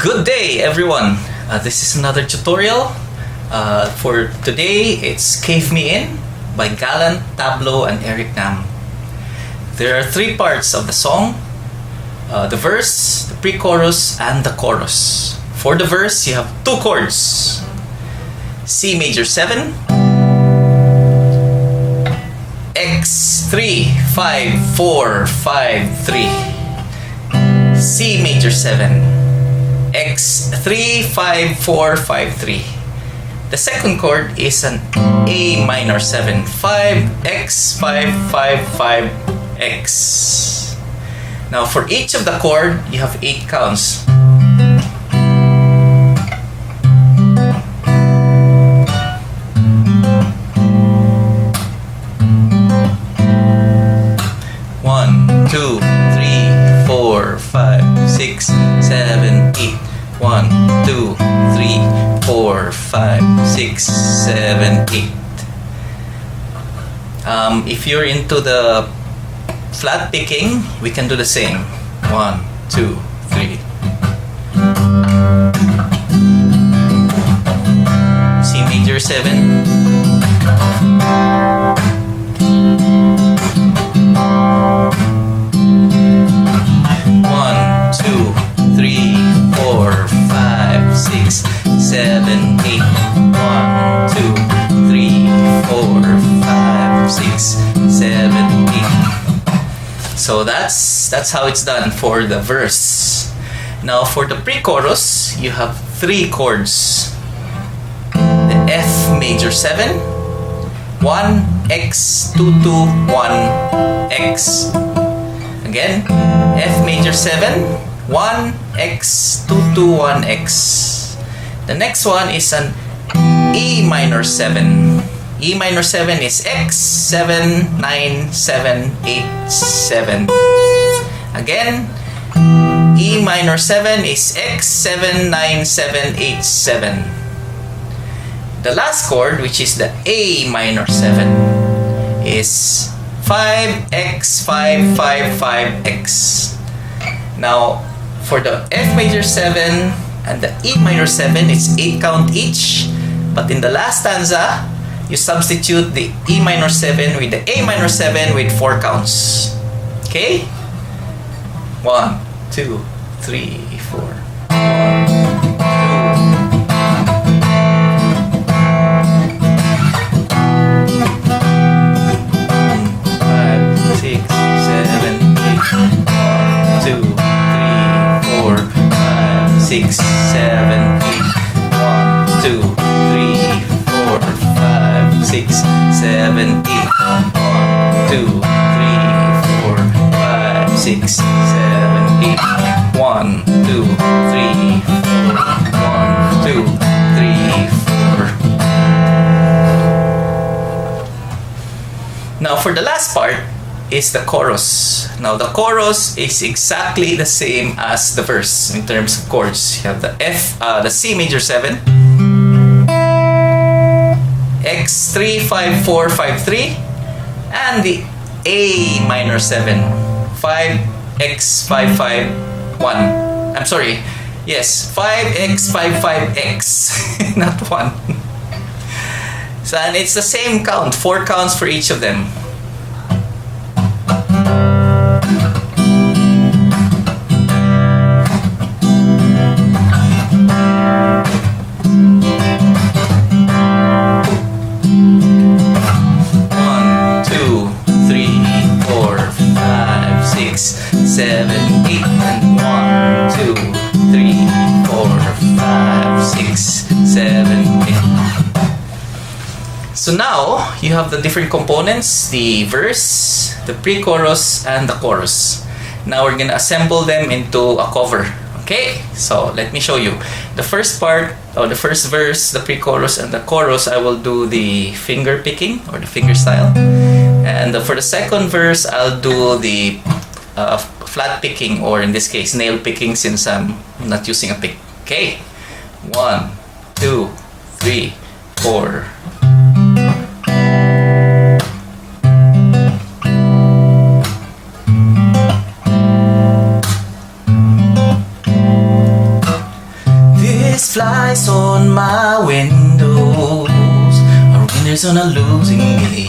Good day, everyone. This is another tutorial. For today, it's Cave Me In by Gallant, Tablo, and Eric Nam. There are three parts of the song. The verse, the pre-chorus, and the chorus. For the verse, you have two chords. C major 7, X3, 5, 4, 5, 3. C major 7, X3, 5, 4, 5, 3. The second chord is an A minor 7, 5, X, 5, 5, 5, X. Now for each of the chord, you have 8 counts. One, two, three, 4, 5, 6, 7, 8. 1, 2, 3, 4, 5, 6, 7, 8. If you're into the flat picking, we can do the same. 1, 2, 3. C major 7. So that's how it's done for the verse. Now for the pre-chorus, you have 3 chords. The F major 7, 1, X, 2, 2, 1, X. Again, F major 7, 1, X, 2, 2, 1, X. The next one is an E minor 7. E minor 7 is X, 7, 9, 7, 8, 7. Again, E minor 7 is X, 7, 9, 7, 8, 7. The last chord, which is the A minor 7, is 5, X, 5, 5, 5, X. Now, for the F major 7 and the E minor 7, it's 8 count each. But in the last stanza, you substitute the E minor 7 with the A minor 7 with 4 counts. Okay? 1, 2, 3, 4. 1, 2. 5, 6, 7, 8. 1, 2, 3, 4, 5, 6, 7, 8. 1, 2, 3, 4, 5, 6, 7, 8. 1, 2, 3, 4, 5, 6, 7, 8. 1, 2, 3, 4. 1, 2, 3, 4. Now for the last part is the chorus. Now the chorus is exactly the same as the verse in terms of chords. You have the C major 7, X3, 5, 4, 5, 3, and the A minor 7, 5, X, 5, 5, 1. I'm sorry, yes, 5X, 5, 5X, not 1. So, and it's the same count, 4 counts for each of them. So now, you have the different components, the verse, the pre-chorus, and the chorus. Now we're gonna assemble them into a cover. Okay, so let me show you. The first part, or the first verse, the pre-chorus, and the chorus, I will do the finger picking, or the finger style. And for the second verse, I'll do the flat picking, or in this case, nail picking, since I'm not using a pick. Okay, 1, 2, 3, 4. flies on my windows are winners on a losing game.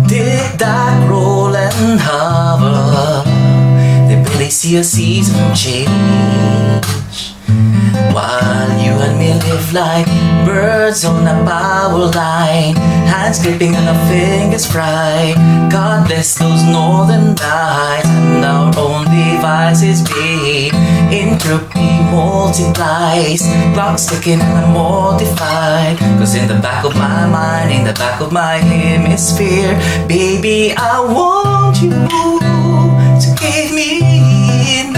Dig, dive, roll and hover, they barely see a season change, while you and me live like birds on a power line, hands gripping and our fingers fried. God bless those northern lights, and our own devices be entropy multiplies, clocks ticking and I'm mortified. Cause in the back of my mind, in the back of my hemisphere, baby, I want you to give me in.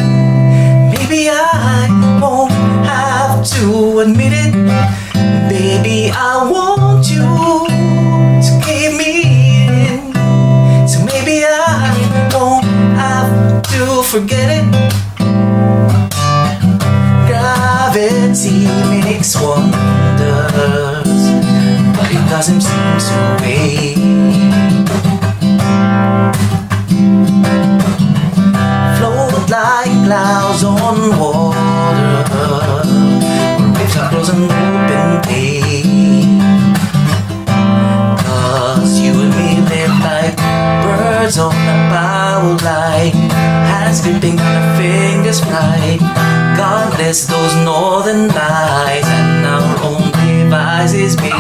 Maybe I won't have to admit it. Baby, I want you to give me in. So maybe I won't have to forget it. Gravity makes wonders, but it doesn't seem to wait. Float like clouds on water, where waves are close and open day. Cause you and me live like birds on a power line, hands gripping on our fingers right. God bless those northern lights, and our own devices be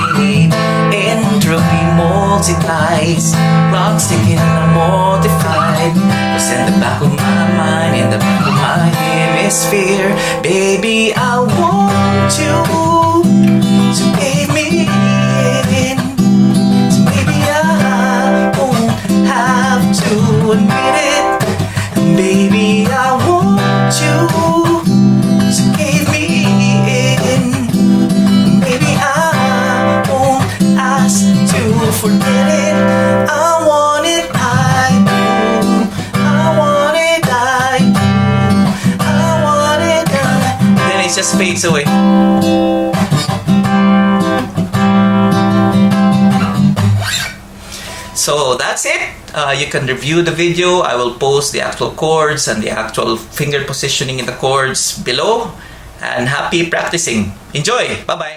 entropy multiplies, clocks ticking and I'm mortified. Cause in the back of my mind, in the back of my hemisphere, baby, I want you to give me in. So maybe I won't have to admit it. Baby, I want you to give me in. Maybe I won't ask to forget it. I want it, I do. I want it, I do. I want it, I do. Then it just fades away. So that's it. You can review the video. I will post the actual chords and the actual finger positioning in the chords below. And happy practicing. Enjoy. Bye-bye.